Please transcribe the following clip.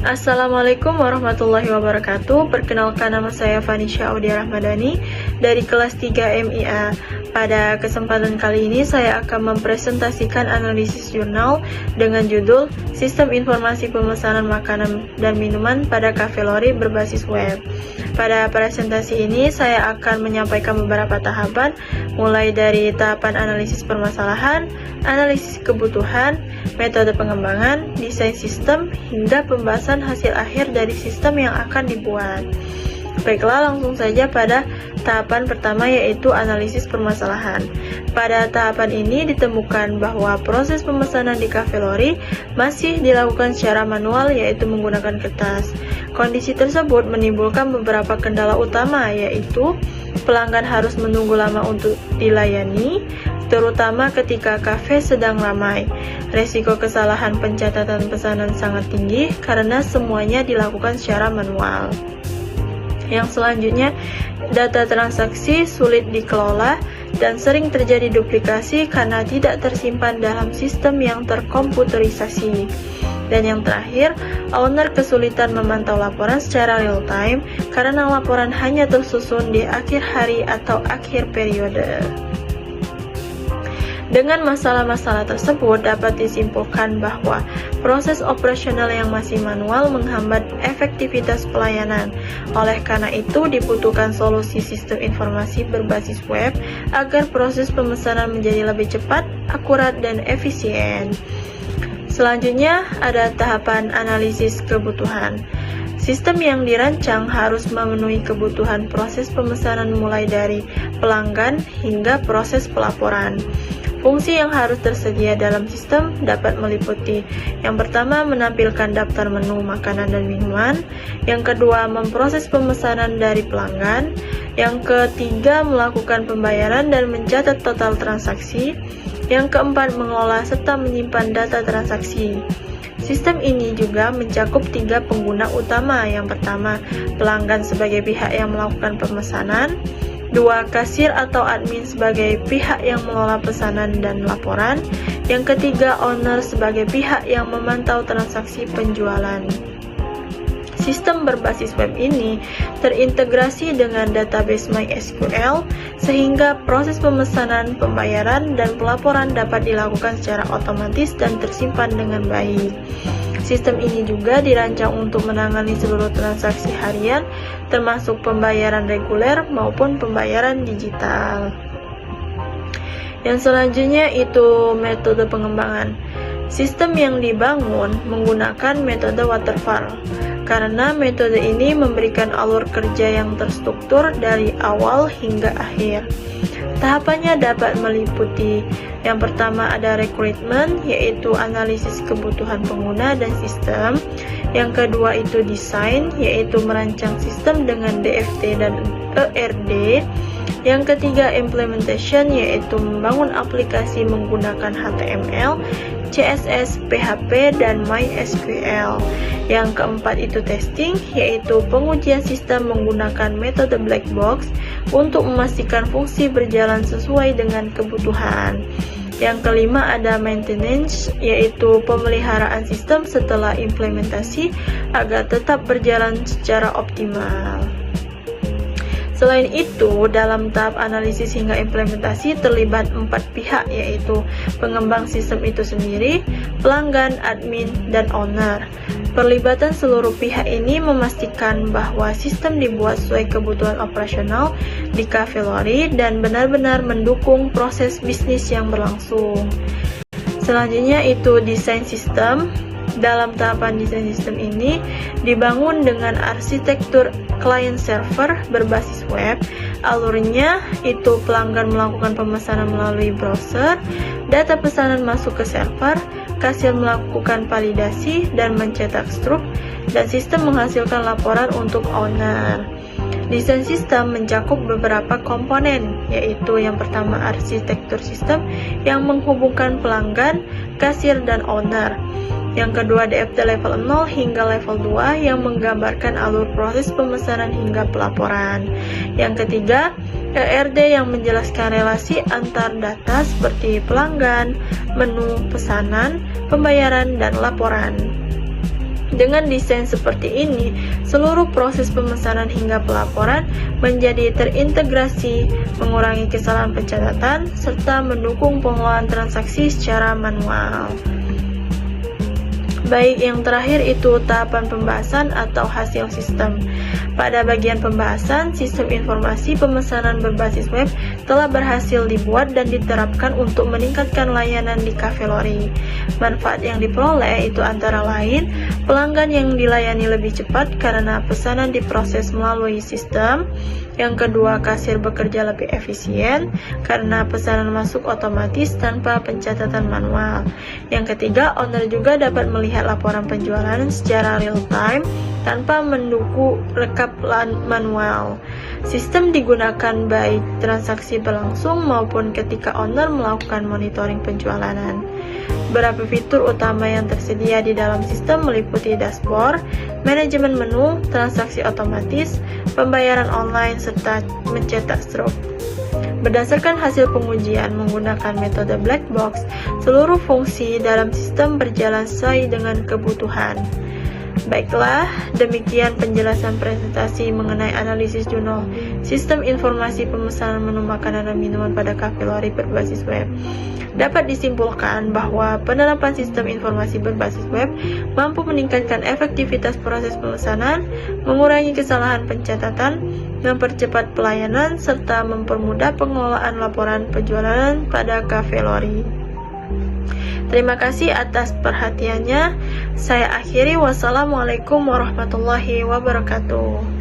Assalamualaikum warahmatullahi wabarakatuh. Perkenalkan, nama saya Vanisha Audia Rahmadani dari kelas 3 MIA. Pada kesempatan kali ini saya akan mempresentasikan analisis jurnal dengan judul Sistem Informasi Pemesanan Makanan dan Minuman pada Cafe Lori berbasis web. Pada presentasi ini saya akan menyampaikan beberapa tahapan, mulai dari tahapan analisis permasalahan, analisis kebutuhan, metode pengembangan, desain sistem, hingga pembahasan hasil akhir dari sistem yang akan dibuat. Baiklah, langsung saja pada tahapan pertama, yaitu analisis permasalahan. Pada tahapan ini ditemukan bahwa proses pemesanan di Cafe Lori masih dilakukan secara manual, yaitu menggunakan kertas. Kondisi tersebut menimbulkan beberapa kendala utama, yaitu pelanggan harus menunggu lama untuk dilayani, terutama ketika kafe sedang ramai. Resiko kesalahan pencatatan pesanan sangat tinggi karena semuanya dilakukan secara manual. Yang selanjutnya, data transaksi sulit dikelola dan sering terjadi duplikasi karena tidak tersimpan dalam sistem yang terkomputerisasi. Dan yang terakhir, owner kesulitan memantau laporan secara real time karena laporan hanya tersusun di akhir hari atau akhir periode. Dengan masalah-masalah tersebut dapat disimpulkan bahwa proses operasional yang masih manual menghambat efektivitas pelayanan. Oleh karena itu dibutuhkan solusi sistem informasi berbasis web agar proses pemesanan menjadi lebih cepat, akurat, dan efisien. Selanjutnya ada tahapan analisis kebutuhan. Sistem yang dirancang harus memenuhi kebutuhan proses pemesanan mulai dari pelanggan hingga proses pelaporan. Fungsi yang harus tersedia dalam sistem dapat meliputi: yang pertama, menampilkan daftar menu makanan dan minuman; yang kedua, memproses pemesanan dari pelanggan; yang ketiga, melakukan pembayaran dan mencatat total transaksi; yang keempat, mengelola serta menyimpan data transaksi. Sistem ini juga mencakup 3 pengguna utama. Yang pertama, pelanggan sebagai pihak yang melakukan pemesanan; 2. Kasir atau admin sebagai pihak yang mengelola pesanan dan laporan; yang ketiga, owner sebagai pihak yang memantau transaksi penjualan. Sistem berbasis web ini terintegrasi dengan database MySQL sehingga proses pemesanan, pembayaran, dan pelaporan dapat dilakukan secara otomatis dan tersimpan dengan baik. Sistem ini juga dirancang untuk menangani seluruh transaksi harian, termasuk pembayaran reguler maupun pembayaran digital. Yang selanjutnya itu metode pengembangan. Sistem yang dibangun menggunakan metode waterfall, karena metode ini memberikan alur kerja yang terstruktur dari awal hingga akhir. Tahapannya dapat meliputi: yang pertama ada recruitment, yaitu analisis kebutuhan pengguna dan sistem; yang kedua itu desain, yaitu merancang sistem dengan DFT dan ERD; yang ketiga implementation, yaitu membangun aplikasi menggunakan HTML, CSS, PHP, dan MySQL; yang keempat itu testing, yaitu pengujian sistem menggunakan metode black box untuk memastikan fungsi berjalan sesuai dengan kebutuhan; yang kelima ada maintenance, yaitu pemeliharaan sistem setelah implementasi agar tetap berjalan secara optimal. Selain itu, dalam tahap analisis hingga implementasi terlibat 4 pihak, yaitu pengembang sistem itu sendiri, pelanggan, admin, dan owner. Perlibatan seluruh pihak ini memastikan bahwa sistem dibuat sesuai kebutuhan operasional di Cafe Lori dan benar-benar mendukung proses bisnis yang berlangsung. Selanjutnya itu desain sistem. Dalam tahapan desain sistem ini dibangun dengan arsitektur client server berbasis web. Alurnya itu pelanggan melakukan pemesanan melalui browser, data pesanan masuk ke server, kasir melakukan validasi dan mencetak struk, dan sistem menghasilkan laporan untuk owner. Desain sistem mencakup beberapa komponen, yaitu yang pertama arsitektur sistem yang menghubungkan pelanggan, kasir, dan owner; yang kedua DFT level 0 hingga level 2 yang menggambarkan alur proses pemesanan hingga pelaporan; yang ketiga ERD yang menjelaskan relasi antar data seperti pelanggan, menu, pesanan, pembayaran, dan laporan; Dengan desain seperti ini, seluruh proses pemesanan hingga pelaporan menjadi terintegrasi, mengurangi kesalahan pencatatan, serta mendukung pengelolaan transaksi secara manual. Baik, yang terakhir itu tahapan pembahasan atau hasil sistem. Pada bagian pembahasan, sistem informasi pemesanan berbasis web telah berhasil dibuat dan diterapkan untuk meningkatkan layanan di Cafelori. Manfaat yang diperoleh itu antara lain, pelanggan yang dilayani lebih cepat karena pesanan diproses melalui sistem. Yang kedua, kasir bekerja lebih efisien karena pesanan masuk otomatis tanpa pencatatan manual. Yang ketiga, owner juga dapat melihat laporan penjualan secara real time tanpa menunggu rekap manual. Sistem digunakan baik transaksi berlangsung maupun ketika owner melakukan monitoring penjualan. Beberapa fitur utama yang tersedia di dalam sistem meliputi dashboard, manajemen menu, transaksi otomatis, pembayaran online, serta mencetak stroke. Berdasarkan hasil pengujian menggunakan metode black box, seluruh fungsi dalam sistem berjalan sesuai dengan kebutuhan. Baiklah, demikian penjelasan presentasi mengenai analisis jurnal sistem informasi pemesanan menu makanan dan minuman pada Cafelori berbasis web. Dapat disimpulkan bahwa penerapan sistem informasi berbasis web mampu meningkatkan efektivitas proses pemesanan, mengurangi kesalahan pencatatan, mempercepat pelayanan, serta mempermudah pengelolaan laporan penjualan pada Cafelori. Terima kasih atas perhatiannya. Saya akhiri. Wassalamualaikum warahmatullahi wabarakatuh.